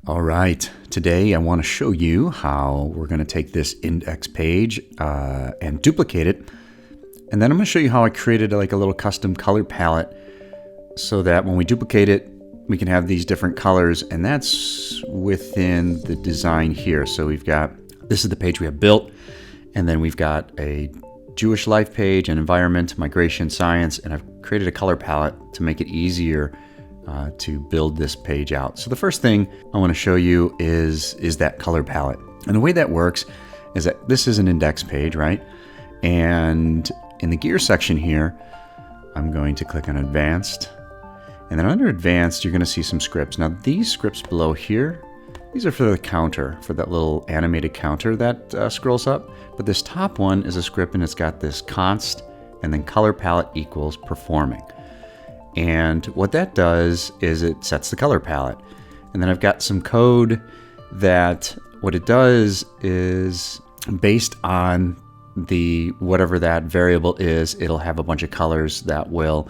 All right, today I want to show you how we're going to take this index page and duplicate it. And then I'm going to show you how I created like a little custom color palette so that when we duplicate it, we can have these different colors, and that's within the design here. So we've got, this is the page we have built, and then we've got a Jewish life page, an environment, migration, science, and I've created a color palette to make it easier to build this page out. So the first thing I want to show you is that color palette. And the way that works is that this is an index page, right? And in the gear section here, I'm going to click on advanced. And then under advanced, you're going to see some scripts. Now these scripts below here, these are for the counter, for that little animated counter that scrolls up. But this top one is a script, and it's got this const and then color palette equals performing. And what that does is it sets the color palette. And then I've got some code that what it does is based on the whatever that variable is, it'll have a bunch of colors that will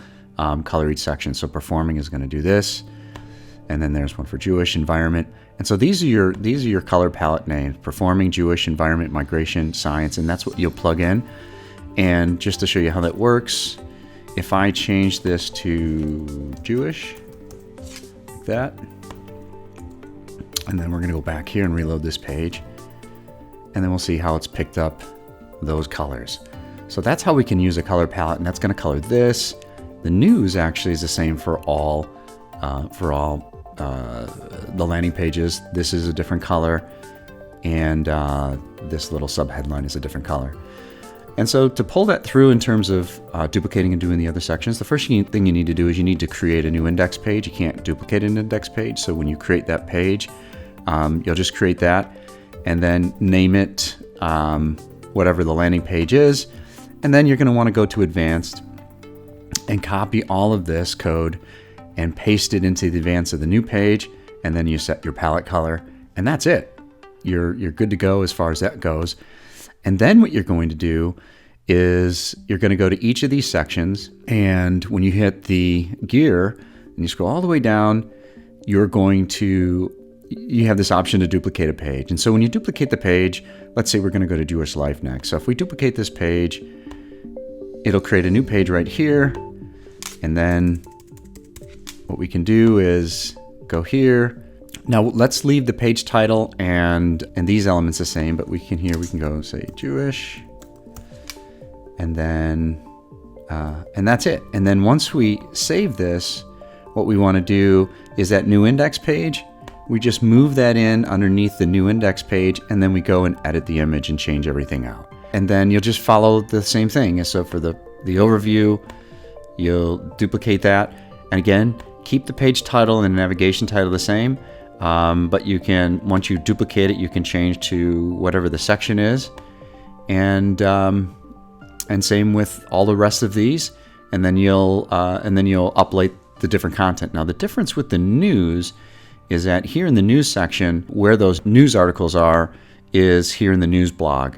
color each section. So performing is going to do this, and then there's one for Jewish, environment. And so these are your color palette names: performing, Jewish, environment, migration, science, and that's what you'll plug in. And just to show you how that works, if I change this to Jewish, like that, and then we're going to go back here and reload this page, and then we'll see how it's picked up those colors. So that's how we can use a color palette, and that's going to color this. The news actually is the same for all the landing pages. This is a different color, and this little sub headline is a different color. And so to pull that through in terms of duplicating and doing the other sections, the first thing you need to do is you need to create a new index page. You can't duplicate an index page. So when you create that page, you'll just create that and then name it whatever the landing page is. And then you're going to want to go to advanced and copy all of this code and paste it into the advanced of the new page. And then you set your palette color, and that's it. You're good to go as far as that goes. And then what you're going to do is you're going to go to each of these sections, and when you hit the gear and you scroll all the way down, you have this option to duplicate a page. And so when you duplicate the page, let's say we're going to go to Jewish life next. So if we duplicate this page, it'll create a new page right here. And then what we can do is go here. Now let's leave the page title and these elements the same, but we can go say Jewish, and then and that's it. And then once we save this, what we want to do is that new index page, we just move that in underneath the new index page, and then we go and edit the image and change everything out. And then you'll just follow the same thing. So for the overview, you'll duplicate that, and again, keep the page title and the navigation title the same. But you can, once you duplicate it, you can change to whatever the section is, and same with all the rest of these. And then you'll upload the different content. Now the difference with the news is that here in the news section, where those news articles are, is here in the news blog.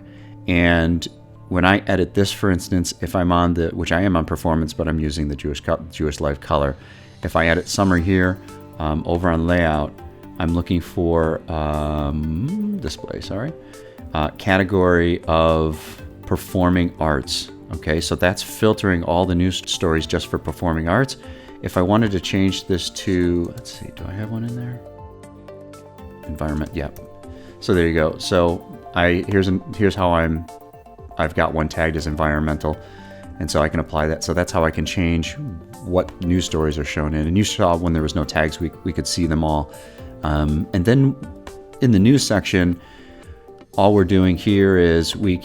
And when I edit this, for instance, if I'm on which I am on performance, but I'm using the Jewish life color. If I edit summary here, over on layout, I'm looking for display, category of performing arts. Okay, so that's filtering all the news stories just for performing arts. If I wanted to change this to, let's see, do I have one in there? Environment, yeah. So there you go. So here's how I've got one tagged as environmental, and so I can apply that. So that's how I can change what news stories are shown in. And you saw when there was no tags, we could see them all. And then in the news section, all we're doing here is we're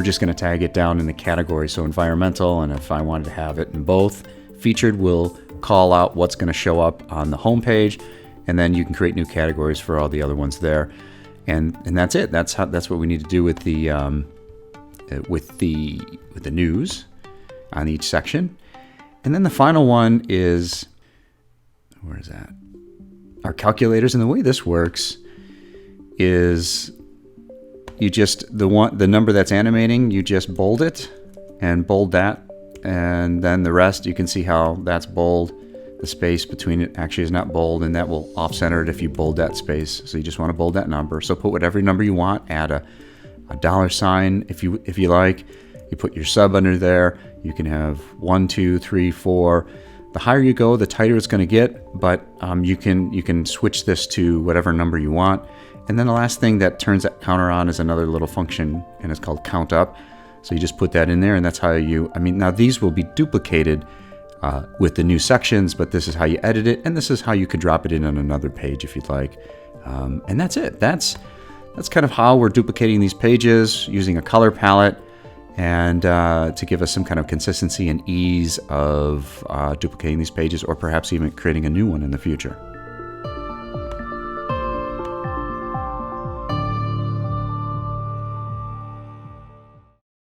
just going to tag it down in the category. So environmental, and if I wanted to have it in both featured, we'll call out what's going to show up on the home page, and then you can create new categories for all the other ones there. And that's it. That's what we need to do with the news on each section. And then the final one is, where is that? Our calculators. And the way this works is you just, the number that's animating, you just bold it and bold that, and then the rest you can see how that's bold. the space between it actually is not bold, and that will off-center it if you bold that space. So you just want to bold that number. So put whatever number you want, add a $sign if you like. You put your sub under there. You can have 1, 2, 3, 4. The higher you go, the tighter it's going to get, but you can switch this to whatever number you want. And then the last thing that turns that counter on is another little function, and it's called count up. So you just put that in there, and that's how now these will be duplicated with the new sections, but this is how you edit it, and this is how you could drop it in on another page if you'd like. And that's it. That's kind of how we're duplicating these pages using a color palette, and to give us some kind of consistency and ease of duplicating these pages, or perhaps even creating a new one in the future.